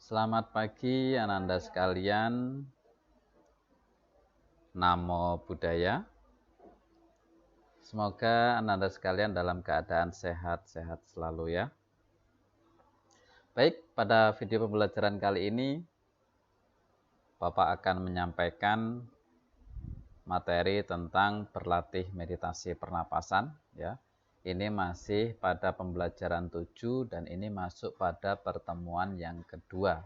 Selamat pagi Ananda sekalian. Namo Buddhaya. Semoga Ananda sekalian dalam keadaan sehat-sehat selalu ya. Baik, pada video pembelajaran kali ini Bapak akan menyampaikan materi tentang berlatih meditasi pernapasan ya. Ini masih pada pembelajaran 7 dan ini masuk pada pertemuan yang kedua,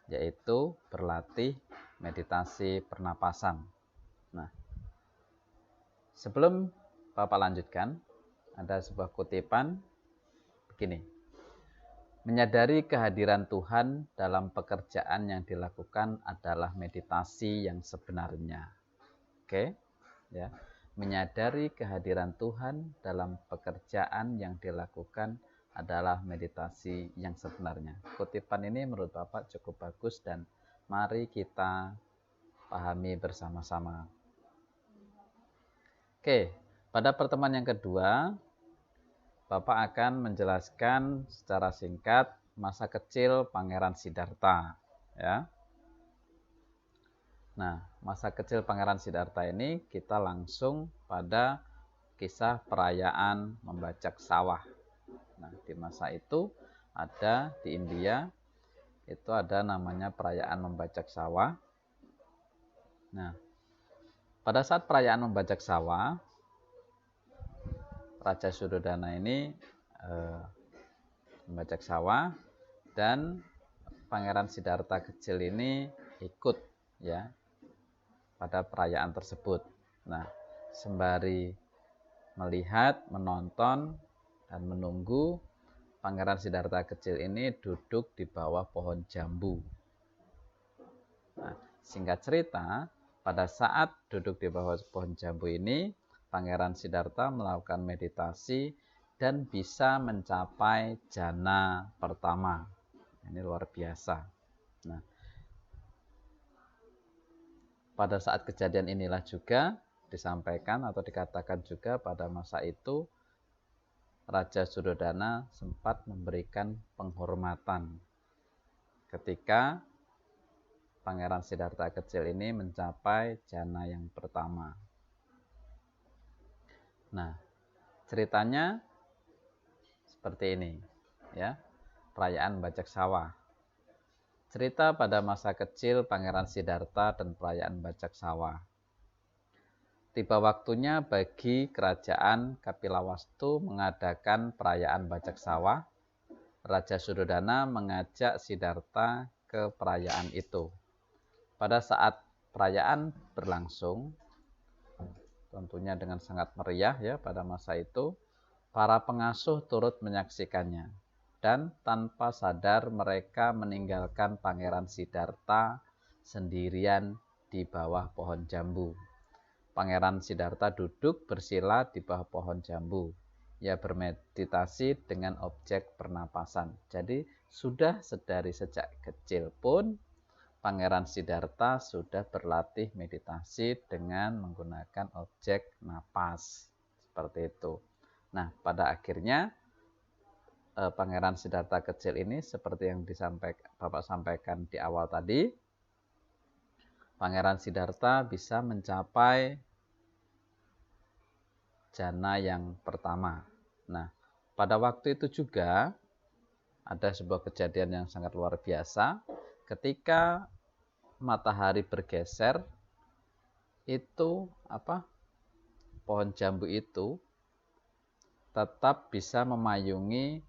yaitu berlatih meditasi pernapasan. Nah, sebelum Bapak lanjutkan, ada sebuah kutipan begini. Menyadari kehadiran Tuhan dalam pekerjaan yang dilakukan adalah meditasi yang sebenarnya. Oke, ya. Menyadari kehadiran Tuhan dalam pekerjaan yang dilakukan adalah meditasi yang sebenarnya. Kutipan ini menurut Bapak cukup bagus dan mari kita pahami bersama-sama. Oke, pada pertemuan yang kedua, Bapak akan menjelaskan secara singkat masa kecil Pangeran Siddhartha. Ya. Nah, masa kecil Pangeran Siddhartha ini kita langsung pada kisah perayaan membajak sawah. Nah, di masa itu ada di India, itu ada namanya perayaan membajak sawah. Nah, pada saat perayaan membajak sawah, Raja Suddhodana ini membajak sawah dan Pangeran Siddhartha kecil ini ikut ya pada perayaan tersebut. Nah, sembari melihat, menonton dan menunggu, Pangeran Siddhartha kecil ini duduk di bawah pohon jambu. Nah, singkat cerita, pada saat duduk di bawah pohon jambu ini, Pangeran Siddhartha melakukan meditasi dan bisa mencapai jana pertama. Ini luar biasa. Nah, pada saat kejadian inilah juga disampaikan atau dikatakan juga pada masa itu Raja Suddhodana sempat memberikan penghormatan ketika Pangeran Siddhartha kecil ini mencapai jana yang pertama. Nah, ceritanya seperti ini ya. Perayaan bajak sawah. Cerita pada masa kecil Pangeran Siddhartha dan perayaan bajak sawah. Tiba waktunya bagi kerajaan Kapilawastu mengadakan perayaan bajak sawah. Raja Suddhodana mengajak Siddhartha ke perayaan itu. Pada saat perayaan berlangsung, tentunya dengan sangat meriah ya pada masa itu, para pengasuh turut menyaksikannya. Dan tanpa sadar mereka meninggalkan Pangeran Siddhartha sendirian di bawah pohon jambu. Pangeran Siddhartha duduk bersila di bawah pohon jambu. Ia bermeditasi dengan objek pernapasan. Jadi sudah dari sejak kecil pun Pangeran Siddhartha sudah berlatih meditasi dengan menggunakan objek napas. Seperti itu. Nah, pada akhirnya Pangeran Siddhartha kecil ini seperti yang Bapak sampaikan di awal tadi, Pangeran Siddhartha bisa mencapai jana yang pertama. Nah, pada waktu itu juga ada sebuah kejadian yang sangat luar biasa. Ketika matahari bergeser, itu pohon jambu itu tetap bisa memayungi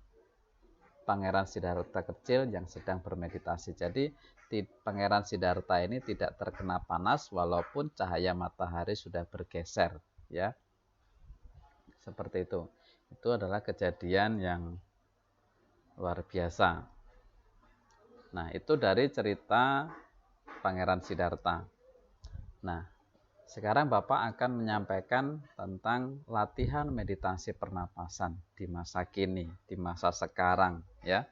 Pangeran Siddhartha kecil yang sedang bermeditasi. Jadi Pangeran Siddhartha ini tidak terkena panas walaupun cahaya matahari sudah bergeser, ya. Seperti itu. Itu adalah kejadian yang luar biasa. Nah, itu dari cerita Pangeran Siddhartha. Nah, sekarang Bapak akan menyampaikan tentang latihan meditasi pernapasan di masa kini, di masa sekarang ya.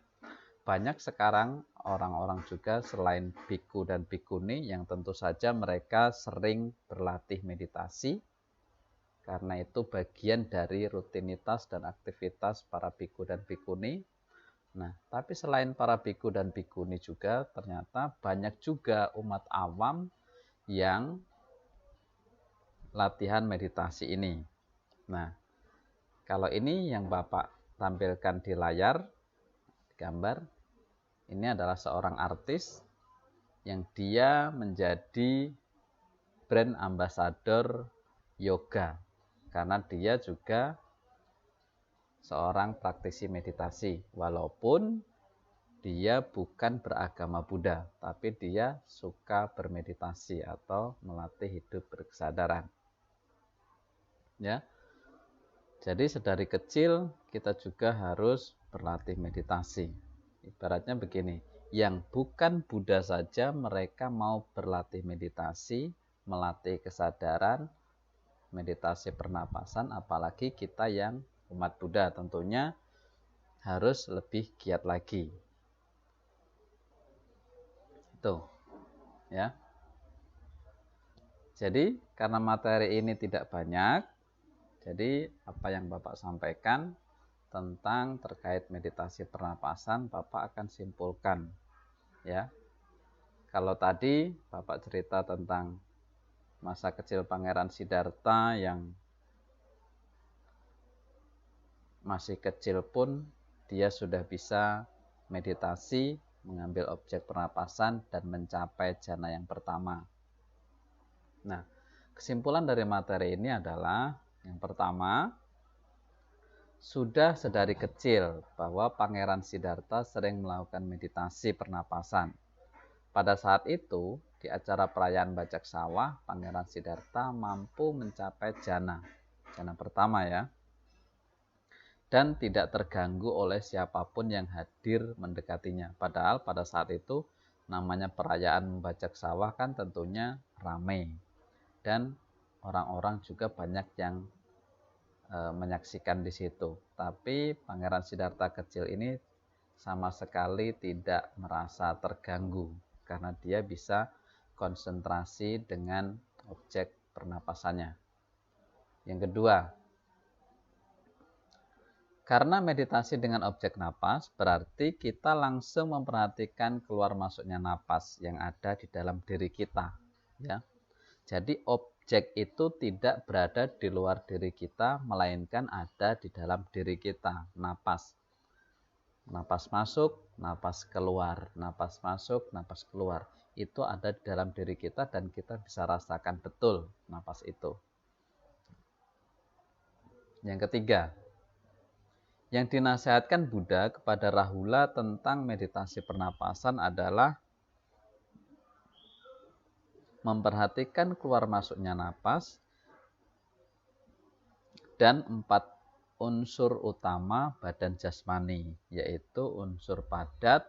Banyak sekarang orang-orang juga selain biku dan bikuni yang tentu saja mereka sering berlatih meditasi karena itu bagian dari rutinitas dan aktivitas para biku dan bikuni. Nah, tapi selain para biku dan bikuni juga ternyata banyak juga umat awam yang latihan meditasi ini. Nah, kalau ini yang Bapak tampilkan di layar gambar, ini adalah seorang artis yang dia menjadi brand ambassador yoga karena dia juga seorang praktisi meditasi walaupun dia bukan beragama Buddha, tapi dia suka bermeditasi atau melatih hidup berkesadaran. Ya. Jadi sedari kecil kita juga harus berlatih meditasi. Ibaratnya begini, yang bukan Buddha saja mereka mau berlatih meditasi, melatih kesadaran, meditasi pernapasan, apalagi kita yang umat Buddha tentunya harus lebih giat lagi. Itu, ya. Jadi karena materi ini tidak banyak, jadi apa yang Bapak sampaikan tentang terkait meditasi pernapasan, Bapak akan simpulkan, ya. Kalau tadi Bapak cerita tentang masa kecil Pangeran Siddhartha yang masih kecil pun dia sudah bisa meditasi, mengambil objek pernapasan dan mencapai jana yang pertama. Nah, kesimpulan dari materi ini adalah yang pertama, sudah sedari kecil bahwa Pangeran Siddhartha sering melakukan meditasi pernapasan. Pada saat itu, di acara perayaan Bajak Sawah, Pangeran Siddhartha mampu mencapai jana pertama ya, dan tidak terganggu oleh siapapun yang hadir mendekatinya. Padahal pada saat itu namanya perayaan Bajak Sawah kan tentunya ramai dan orang-orang juga banyak yang menyaksikan di situ. Tapi Pangeran Siddhartha kecil ini sama sekali tidak merasa terganggu karena dia bisa konsentrasi dengan objek pernapasannya. Yang kedua, karena meditasi dengan objek napas berarti kita langsung memperhatikan keluar masuknya napas yang ada di dalam diri kita, ya. Jadi objek itu tidak berada di luar diri kita, melainkan ada di dalam diri kita, napas. Napas masuk, napas keluar, napas masuk, napas keluar. Itu ada di dalam diri kita dan kita bisa rasakan betul napas itu. Yang ketiga, yang dinasihatkan Buddha kepada Rahula tentang meditasi pernapasan adalah memperhatikan keluar masuknya napas dan 4 unsur utama badan jasmani, yaitu unsur padat,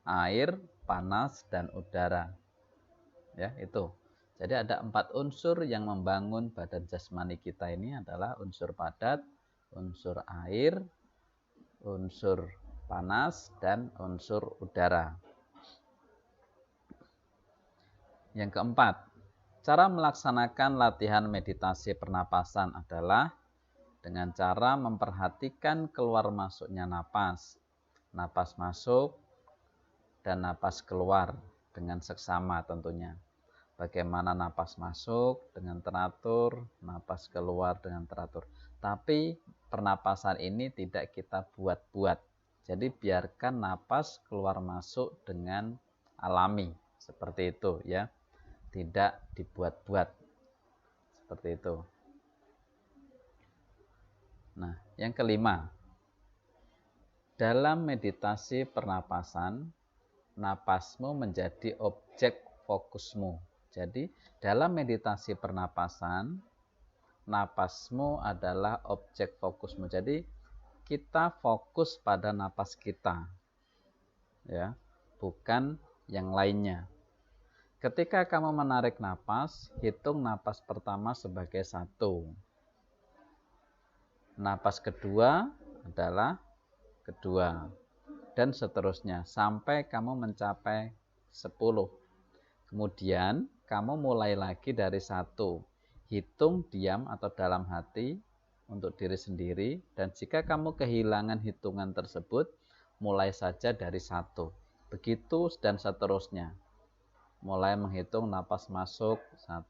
air, panas, dan udara. Ya, itu. Jadi ada 4 unsur yang membangun badan jasmani kita ini adalah unsur padat, unsur air, unsur panas, dan unsur udara. Yang keempat, cara melaksanakan latihan meditasi pernapasan adalah dengan cara memperhatikan keluar masuknya napas. Napas masuk dan napas keluar dengan seksama tentunya. Bagaimana napas masuk dengan teratur, napas keluar dengan teratur. Tapi pernapasan ini tidak kita buat-buat. Jadi biarkan napas keluar masuk dengan alami. Seperti itu ya. Tidak dibuat-buat. Seperti itu. Nah, yang kelima. Dalam meditasi pernapasan, napasmu menjadi objek fokusmu. Jadi, dalam meditasi pernapasan, napasmu adalah objek fokusmu. Jadi kita fokus pada napas kita, ya, bukan yang lainnya. Ketika kamu menarik napas, hitung napas pertama sebagai 1. Napas kedua adalah kedua, dan seterusnya sampai kamu mencapai 10. Kemudian kamu mulai lagi dari 1. Hitung diam atau dalam hati untuk diri sendiri, dan jika kamu kehilangan hitungan tersebut, mulai saja dari 1. Begitu dan seterusnya. Mulai menghitung napas masuk 1,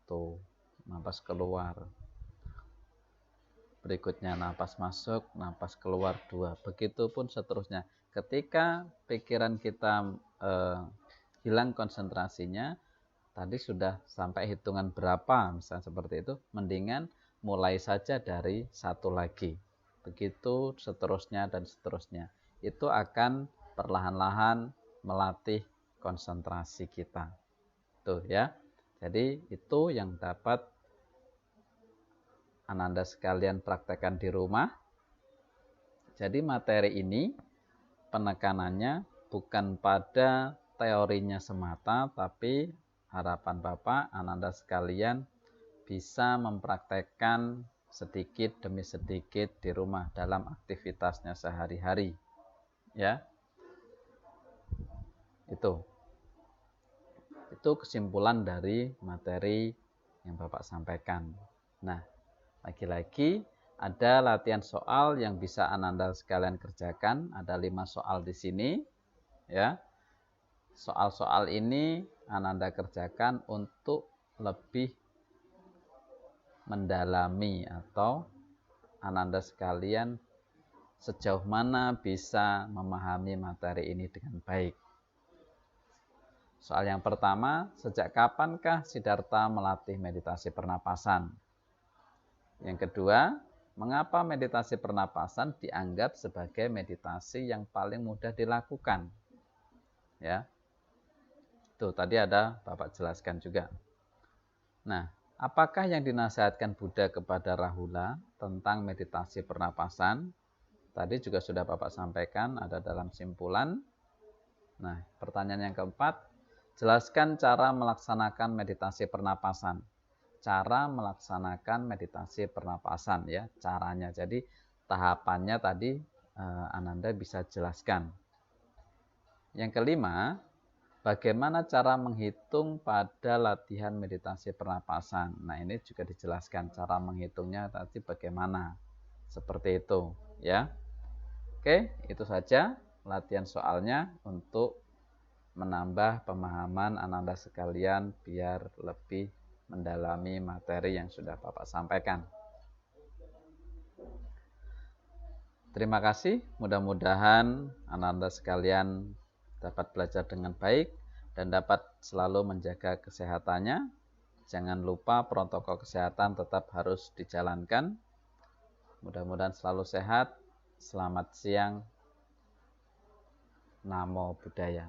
napas keluar. Berikutnya napas masuk, napas keluar 2. Begitupun seterusnya. Ketika pikiran kita hilang konsentrasinya, tadi sudah sampai hitungan berapa, misalnya seperti itu, mendingan mulai saja dari 1 lagi. Begitu seterusnya dan seterusnya. Itu akan perlahan-lahan melatih konsentrasi kita. Tuh ya. Jadi itu yang dapat Ananda sekalian praktekkan di rumah. Jadi materi ini penekanannya bukan pada teorinya semata, tapi harapan Bapak, Ananda sekalian bisa mempraktekkan sedikit demi sedikit di rumah dalam aktivitasnya sehari-hari. Ya. Itu kesimpulan dari materi yang Bapak sampaikan. Nah, lagi-lagi ada latihan soal yang bisa Ananda sekalian kerjakan. Ada 5 soal di sini. Ya. Soal-soal ini Ananda kerjakan untuk lebih mendalami atau Ananda sekalian sejauh mana bisa memahami materi ini dengan baik. Soal yang pertama, sejak kapankah Siddhartha melatih meditasi pernapasan? Yang kedua, mengapa meditasi pernapasan dianggap sebagai meditasi yang paling mudah dilakukan? Ya. Tuh, tadi ada Bapak jelaskan juga. Nah, apakah yang dinasihatkan Buddha kepada Rahula tentang meditasi pernapasan? Tadi juga sudah Bapak sampaikan, ada dalam simpulan. Nah, pertanyaan yang keempat, jelaskan cara melaksanakan meditasi pernapasan. Cara melaksanakan meditasi pernapasan ya, caranya. Jadi tahapannya tadi Ananda bisa jelaskan. Yang kelima, bagaimana cara menghitung pada latihan meditasi pernapasan. Nah, ini juga dijelaskan cara menghitungnya tadi bagaimana. Seperti itu ya. Oke, itu saja latihan soalnya untuk menambah pemahaman Ananda sekalian biar lebih mendalami materi yang sudah Bapak sampaikan. Terima kasih, mudah-mudahan Ananda sekalian dapat belajar dengan baik dan dapat selalu menjaga kesehatannya. Jangan lupa protokol kesehatan tetap harus dijalankan. Mudah-mudahan selalu sehat. Selamat siang. Namo Buddhaya.